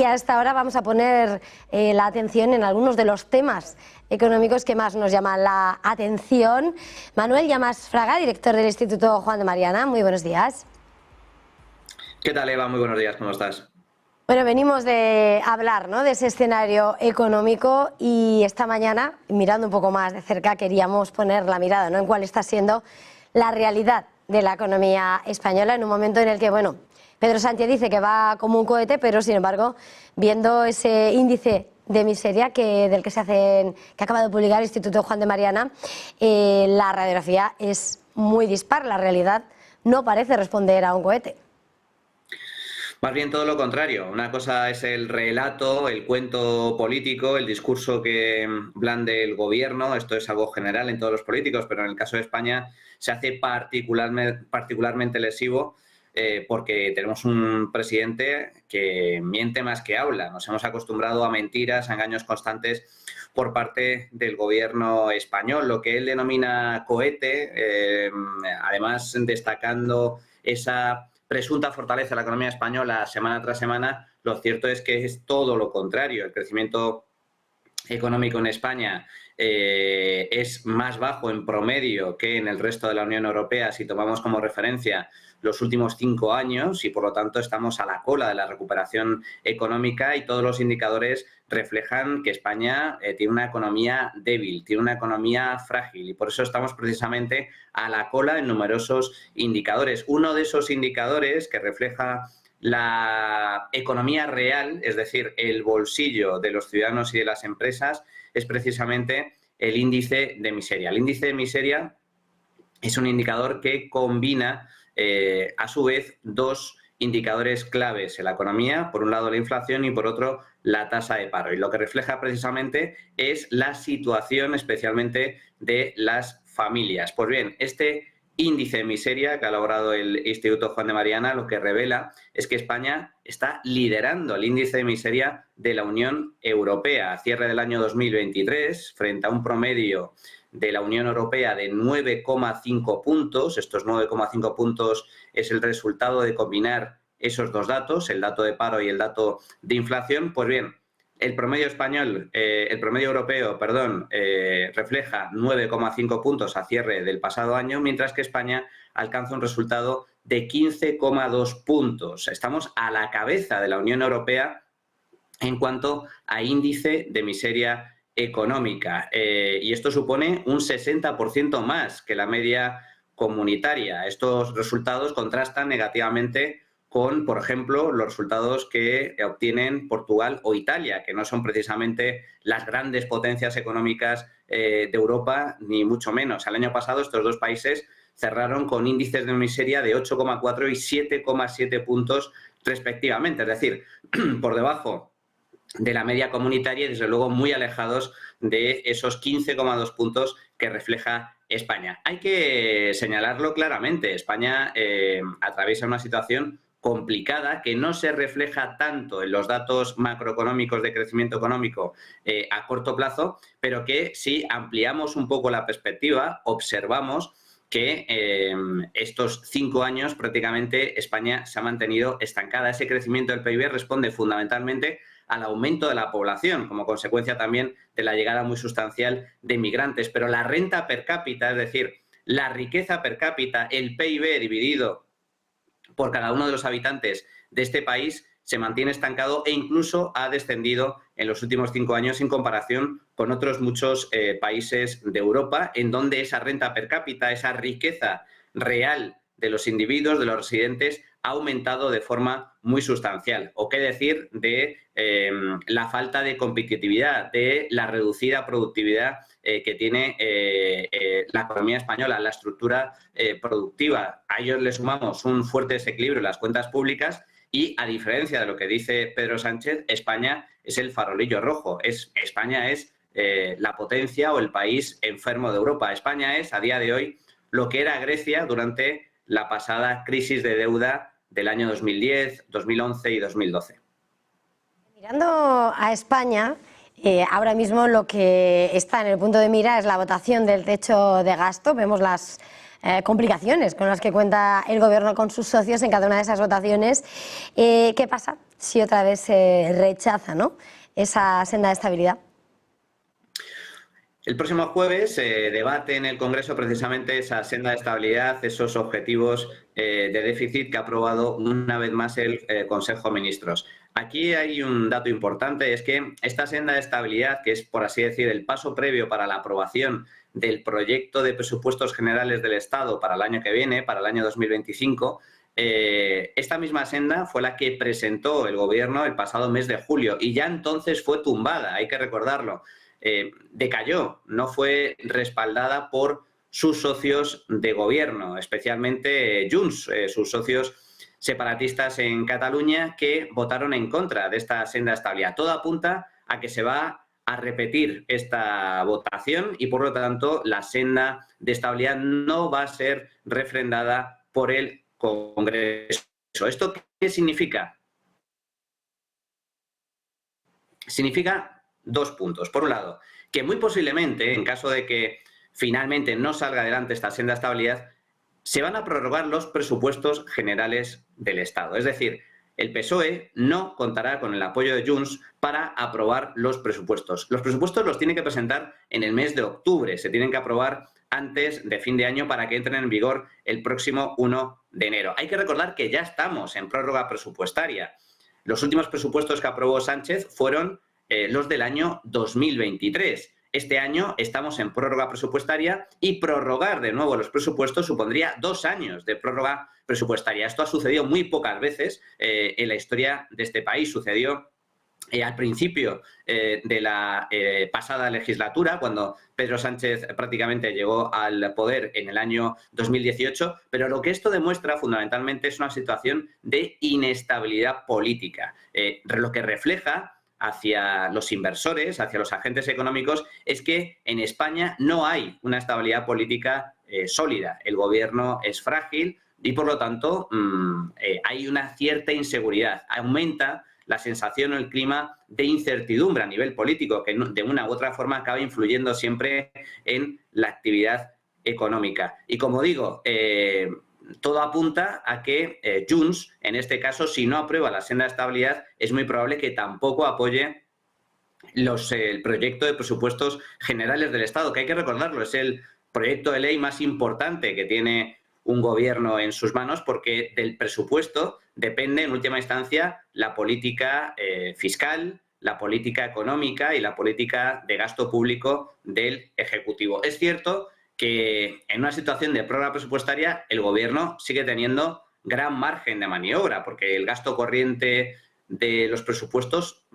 Y a esta hora vamos a poner la atención en algunos de los temas económicos que más nos llaman la atención. Manuel Llamas Fraga, director del Instituto Juan de Mariana, muy buenos días. ¿Qué tal, Eva? Muy buenos días, ¿cómo estás? Bueno, venimos de hablar, ¿no?, de ese escenario económico y esta mañana, mirando un poco más de cerca, queríamos poner la mirada, ¿no?, en cuál está siendo la realidad de la economía española en un momento en el que, bueno, Pedro Sánchez dice que va como un cohete, pero sin embargo, viendo ese índice de miseria del que acaba de publicar el Instituto Juan de Mariana, la radiografía es muy dispar, la realidad no parece responder a un cohete. Más bien todo lo contrario. Una cosa es el relato, el cuento político, el discurso que blande el gobierno. Esto es algo general en todos los políticos, pero en el caso de España se hace particularmente lesivo porque tenemos un presidente que miente más que habla. Nos hemos acostumbrado a mentiras, a engaños constantes por parte del gobierno español, lo que él denomina cohete, además destacando esa presunta fortaleza de la economía española semana tras semana. Lo cierto es que es todo lo contrario. El crecimiento económico en España es más bajo en promedio que en el resto de la Unión Europea si tomamos como referencia los últimos 5 años y por lo tanto estamos a la cola de la recuperación económica y todos los indicadores reflejan que España tiene una economía débil, tiene una economía frágil y por eso estamos precisamente a la cola en numerosos indicadores. Uno de esos indicadores que refleja la economía real, es decir, el bolsillo de los ciudadanos y de las empresas, es precisamente el índice de miseria. El índice de miseria es un indicador que combina, a su vez, dos indicadores claves en la economía, por un lado la inflación y por otro la tasa de paro. Y lo que refleja precisamente es la situación especialmente de las familias. Pues bien, este índice de miseria que ha elaborado el Instituto Juan de Mariana lo que revela es que España está liderando el índice de miseria de la Unión Europea a cierre del año 2023 frente a un promedio de la Unión Europea de 9,5 puntos. Estos 9,5 puntos es el resultado de combinar esos dos datos, el dato de paro y el dato de inflación. Pues bien, el promedio europeo, refleja 9,5 puntos a cierre del pasado año, mientras que España alcanza un resultado de 15,2 puntos. Estamos a la cabeza de la Unión Europea en cuanto a índice de miseria económica. Y esto supone un 60% más que la media comunitaria. Estos resultados contrastan negativamente con, por ejemplo, los resultados que obtienen Portugal o Italia, que no son precisamente las grandes potencias económicas de Europa, ni mucho menos. El año pasado estos dos países cerraron con índices de miseria de 8,4 y 7,7 puntos respectivamente, es decir, por debajo de la media comunitaria y desde luego muy alejados de esos 15,2 puntos que refleja España. Hay que señalarlo claramente, España atraviesa una situación complicada que no se refleja tanto en los datos macroeconómicos de crecimiento económico a corto plazo, pero que si ampliamos un poco la perspectiva, observamos que estos 5 años prácticamente España se ha mantenido estancada. Ese crecimiento del PIB responde fundamentalmente al aumento de la población, como consecuencia también de la llegada muy sustancial de inmigrantes. Pero la renta per cápita, es decir, la riqueza per cápita, el PIB dividido por cada uno de los habitantes de este país, se mantiene estancado e incluso ha descendido en los últimos 5 años en comparación con otros muchos países de Europa, en donde esa renta per cápita, esa riqueza real de los individuos, de los residentes, ha aumentado de forma muy sustancial. O qué decir de la falta de competitividad, de la reducida productividad que tiene la economía española, la estructura productiva. A ellos le sumamos un fuerte desequilibrio en las cuentas públicas y, a diferencia de lo que dice Pedro Sánchez, España es el farolillo rojo. España es la potencia o el país enfermo de Europa. España es, a día de hoy, lo que era Grecia durante la pasada crisis de deuda del año 2010, 2011 y 2012. Mirando a España, ahora mismo lo que está en el punto de mira es la votación del techo de gasto. Vemos las complicaciones con las que cuenta el Gobierno con sus socios en cada una de esas votaciones. ¿Qué pasa si otra vez se rechaza, ¿no?, esa senda de estabilidad. El próximo jueves se debate en el Congreso precisamente esa senda de estabilidad, esos objetivos de déficit que ha aprobado una vez más el Consejo de Ministros. Aquí hay un dato importante, es que esta senda de estabilidad, que es, por así decir, el paso previo para la aprobación del proyecto de presupuestos generales del Estado para el año que viene, para el año 2025, esta misma senda fue la que presentó el Gobierno el pasado mes de julio y ya entonces fue tumbada, hay que recordarlo. Decayó, no fue respaldada por sus socios de gobierno, especialmente Junts, sus socios separatistas en Cataluña, que votaron en contra de esta senda de estabilidad. Todo apunta a que se va a repetir esta votación y, por lo tanto, la senda de estabilidad no va a ser refrendada por el Congreso. ¿Esto qué significa? Significa dos puntos. Por un lado, que muy posiblemente, en caso de que finalmente no salga adelante esta senda de estabilidad, se van a prorrogar los presupuestos generales del Estado. Es decir, el PSOE no contará con el apoyo de Junts para aprobar los presupuestos. Los presupuestos los tiene que presentar en el mes de octubre, se tienen que aprobar antes de fin de año para que entren en vigor el próximo 1 de enero. Hay que recordar que ya estamos en prórroga presupuestaria. Los últimos presupuestos que aprobó Sánchez fueron los del año 2023. Este año estamos en prórroga presupuestaria y prorrogar de nuevo los presupuestos supondría 2 años de prórroga presupuestaria. Esto ha sucedido muy pocas veces en la historia de este país. Sucedió al principio de la pasada legislatura, cuando Pedro Sánchez prácticamente llegó al poder en el año 2018, pero lo que esto demuestra fundamentalmente es una situación de inestabilidad política, lo que refleja hacia los inversores, hacia los agentes económicos, es que en España no hay una estabilidad política sólida. El gobierno es frágil y, por lo tanto, hay una cierta inseguridad. Aumenta la sensación o el clima de incertidumbre a nivel político, que de una u otra forma acaba influyendo siempre en la actividad económica. Y como digo, todo apunta a que Junts, en este caso, si no aprueba la senda de estabilidad, es muy probable que tampoco apoye el proyecto de presupuestos generales del Estado, que hay que recordarlo, es el proyecto de ley más importante que tiene un gobierno en sus manos, porque del presupuesto depende, en última instancia, la política fiscal, la política económica y la política de gasto público del Ejecutivo. Es cierto que en una situación de prórroga presupuestaria el Gobierno sigue teniendo gran margen de maniobra, porque el gasto corriente de los presupuestos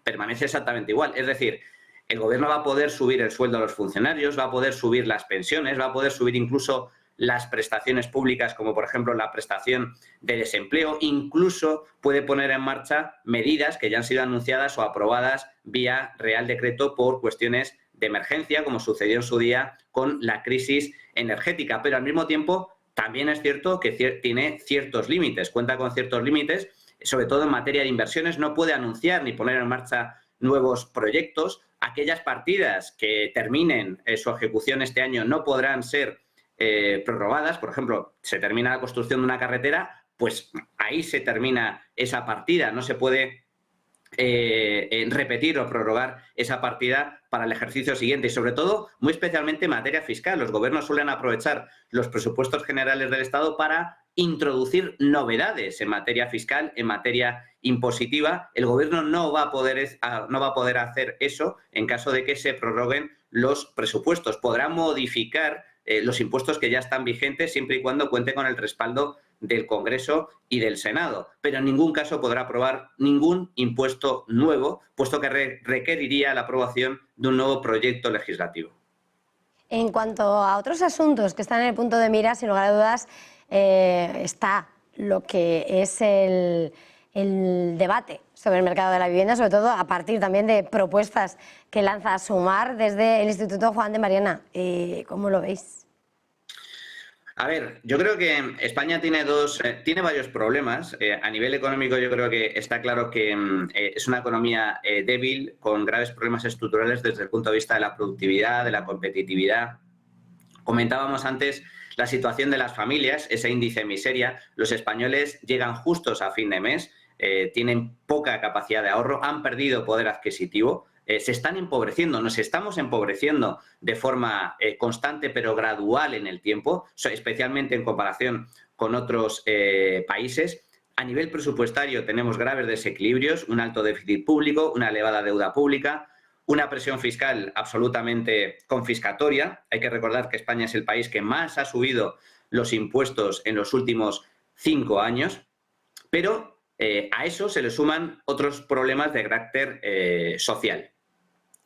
permanece exactamente igual. Es decir, el Gobierno va a poder subir el sueldo a los funcionarios, va a poder subir las pensiones, va a poder subir incluso las prestaciones públicas, como por ejemplo la prestación de desempleo, incluso puede poner en marcha medidas que ya han sido anunciadas o aprobadas vía Real Decreto por cuestiones de emergencia, como sucedió en su día con la crisis energética. Pero al mismo tiempo también es cierto que tiene ciertos límites, cuenta con ciertos límites, sobre todo en materia de inversiones. No puede anunciar ni poner en marcha nuevos proyectos. Aquellas partidas que terminen su ejecución este año no podrán ser prorrogadas. Por ejemplo, se termina la construcción de una carretera, pues ahí se termina esa partida. No se puede repetir o prorrogar esa partida para el ejercicio siguiente. Y sobre todo, muy especialmente en materia fiscal. Los gobiernos suelen aprovechar los presupuestos generales del Estado para introducir novedades en materia fiscal, en materia impositiva. El gobierno no va a poder hacer eso en caso de que se prorroguen los presupuestos. Podrá modificar los impuestos que ya están vigentes siempre y cuando cuente con el respaldo del Congreso y del Senado, pero en ningún caso podrá aprobar ningún impuesto nuevo, puesto que requeriría la aprobación de un nuevo proyecto legislativo. En cuanto a otros asuntos que están en el punto de mira, sin lugar a dudas, está lo que es el debate sobre el mercado de la vivienda, sobre todo a partir también de propuestas que lanza Sumar desde el Instituto Juan de Mariana. ¿Cómo lo veis? A ver, yo creo que España tiene varios problemas. A nivel económico yo creo que está claro que es una economía débil, con graves problemas estructurales desde el punto de vista de la productividad, de la competitividad. Comentábamos antes la situación de las familias, ese índice de miseria. Los españoles llegan justos a fin de mes. tienen poca capacidad de ahorro, han perdido poder adquisitivo, se están empobreciendo, nos estamos empobreciendo de forma constante pero gradual en el tiempo, especialmente en comparación con otros países. A nivel presupuestario tenemos graves desequilibrios, un alto déficit público, una elevada deuda pública, una presión fiscal absolutamente confiscatoria. Hay que recordar que España es el país que más ha subido los impuestos en los últimos 5 años, pero a eso se le suman otros problemas de carácter social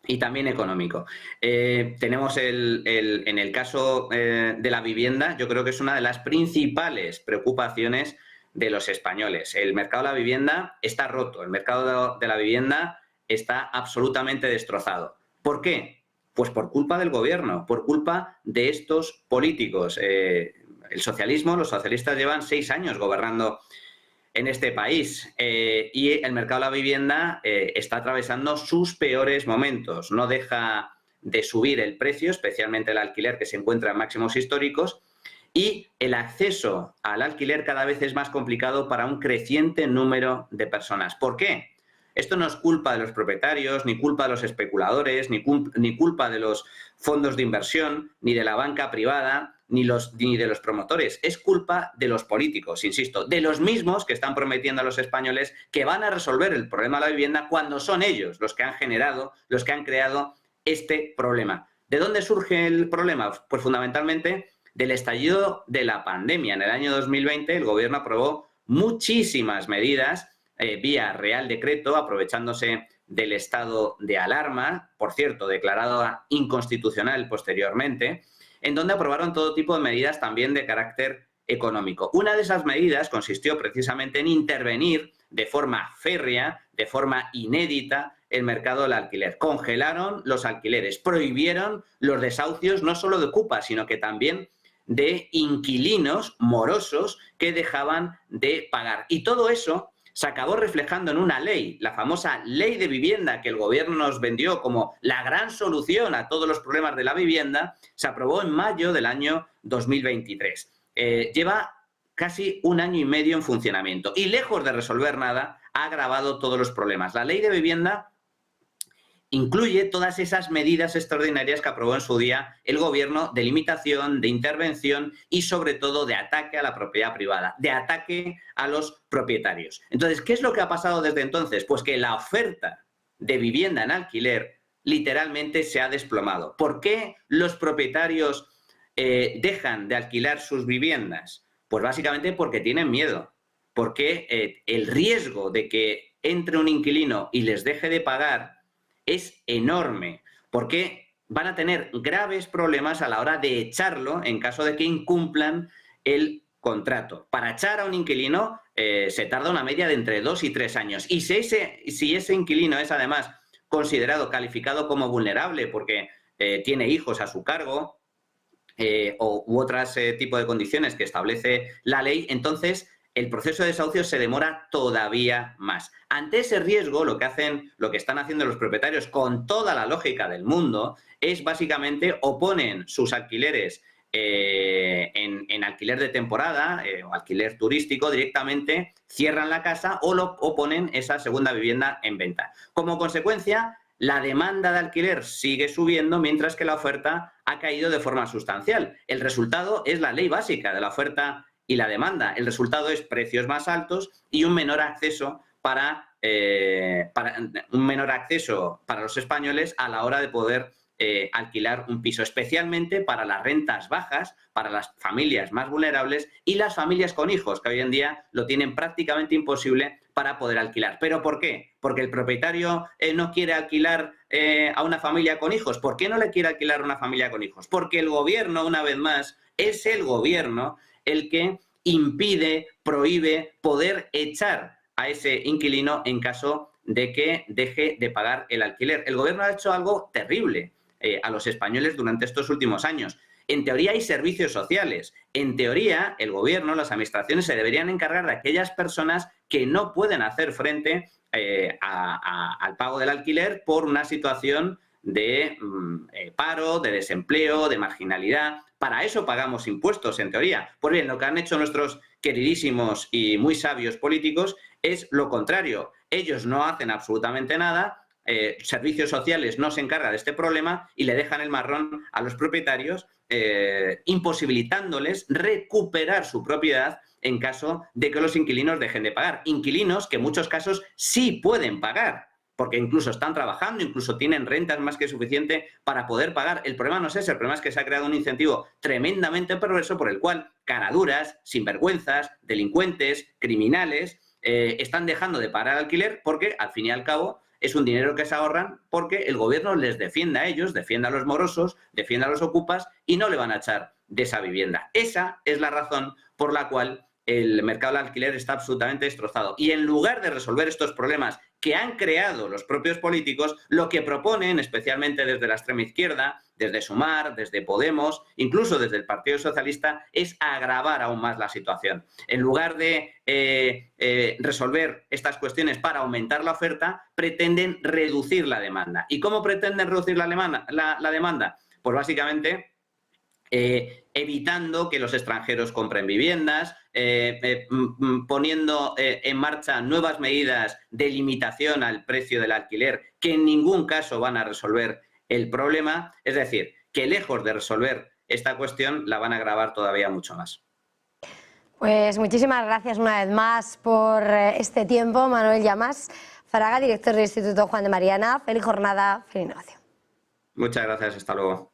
y también económico. Tenemos en el caso de la vivienda, yo creo que es una de las principales preocupaciones de los españoles. El mercado de la vivienda está roto, el mercado de la vivienda está absolutamente destrozado. ¿Por qué? Pues por culpa del gobierno, por culpa de estos políticos. El socialismo, los socialistas llevan 6 años gobernando en este país y el mercado de la vivienda está atravesando sus peores momentos. No deja de subir el precio, especialmente el alquiler, que se encuentra en máximos históricos, y el acceso al alquiler cada vez es más complicado para un creciente número de personas. ¿Por qué? Esto no es culpa de los propietarios, ni culpa de los especuladores, ni culpa de los fondos de inversión, ni de la banca privada, ni de los promotores. Es culpa de los políticos, insisto, de los mismos que están prometiendo a los españoles que van a resolver el problema de la vivienda cuando son ellos los que han generado, los que han creado este problema. ¿De dónde surge el problema? Pues fundamentalmente del estallido de la pandemia. En el año 2020 el gobierno aprobó muchísimas medidas vía Real Decreto, aprovechándose del estado de alarma, por cierto, declarado inconstitucional posteriormente, en donde aprobaron todo tipo de medidas también de carácter económico. Una de esas medidas consistió precisamente en intervenir de forma férrea, de forma inédita, el mercado del alquiler. Congelaron los alquileres, prohibieron los desahucios no solo de ocupas, sino que también de inquilinos morosos que dejaban de pagar. Y todo eso se acabó reflejando en una ley, la famosa Ley de Vivienda, que el gobierno nos vendió como la gran solución a todos los problemas de la vivienda. Se aprobó en mayo del año 2023. Lleva casi 1 año y medio en funcionamiento y, lejos de resolver nada, ha agravado todos los problemas. La Ley de Vivienda incluye todas esas medidas extraordinarias que aprobó en su día el gobierno de limitación, de intervención y sobre todo de ataque a la propiedad privada, de ataque a los propietarios. Entonces, ¿qué es lo que ha pasado desde entonces? Pues que la oferta de vivienda en alquiler literalmente se ha desplomado. ¿Por qué los propietarios dejan de alquilar sus viviendas? Pues básicamente porque tienen miedo, porque el riesgo de que entre un inquilino y les deje de pagar es enorme, porque van a tener graves problemas a la hora de echarlo en caso de que incumplan el contrato. Para echar a un inquilino se tarda una media de entre 2 y 3 años. Y si ese inquilino es además considerado, calificado como vulnerable porque tiene hijos a su cargo u otros tipos de condiciones que establece la ley, entonces el proceso de desahucio se demora todavía más. Ante ese riesgo, lo que están haciendo los propietarios con toda la lógica del mundo es básicamente oponen sus alquileres en alquiler de temporada o alquiler turístico directamente, cierran la casa o ponen esa segunda vivienda en venta. Como consecuencia, la demanda de alquiler sigue subiendo mientras que la oferta ha caído de forma sustancial. El resultado es la ley básica de la oferta y la demanda. El resultado es precios más altos y un menor acceso para los españoles a la hora de poder alquilar un piso, especialmente para las rentas bajas, para las familias más vulnerables y las familias con hijos, que hoy en día lo tienen prácticamente imposible para poder alquilar. ¿Pero por qué? Porque el propietario no quiere alquilar a una familia con hijos. ¿Por qué no le quiere alquilar a una familia con hijos? Porque el gobierno, una vez más, es el gobierno el que impide, prohíbe poder echar a ese inquilino en caso de que deje de pagar el alquiler. El gobierno ha hecho algo terrible a los españoles durante estos últimos años. En teoría hay servicios sociales. En teoría, el gobierno, las administraciones se deberían encargar de aquellas personas que no pueden hacer frente al pago del alquiler por una situación de paro, de desempleo, de marginalidad. Para eso pagamos impuestos, en teoría. Pues bien, lo que han hecho nuestros queridísimos y muy sabios políticos es lo contrario. Ellos no hacen absolutamente nada. Servicios Sociales no se encarga de este problema y le dejan el marrón a los propietarios, imposibilitándoles recuperar su propiedad en caso de que los inquilinos dejen de pagar. Inquilinos que en muchos casos sí pueden pagar, porque incluso están trabajando, incluso tienen rentas más que suficiente para poder pagar. El problema no es ese, el problema es que se ha creado un incentivo tremendamente perverso por el cual caraduras, sinvergüenzas, delincuentes, criminales están dejando de pagar alquiler porque, al fin y al cabo, es un dinero que se ahorran porque el gobierno les defiende a ellos, defiende a los morosos, defiende a los ocupas y no le van a echar de esa vivienda. Esa es la razón por la cual el mercado del alquiler está absolutamente destrozado. Y en lugar de resolver estos problemas que han creado los propios políticos, lo que proponen, especialmente desde la extrema izquierda, desde Sumar, desde Podemos, incluso desde el Partido Socialista, es agravar aún más la situación. En lugar de resolver estas cuestiones para aumentar la oferta, pretenden reducir la demanda. ¿Y cómo pretenden reducir la demanda? Pues básicamente evitando que los extranjeros compren viviendas, poniendo en marcha nuevas medidas de limitación al precio del alquiler que en ningún caso van a resolver el problema. Es decir, que lejos de resolver esta cuestión, la van a agravar todavía mucho más. Pues muchísimas gracias una vez más por este tiempo, Manuel Llamas Fraga, director del Instituto Juan de Mariana. Feliz jornada, feliz negocio. Muchas gracias, hasta luego.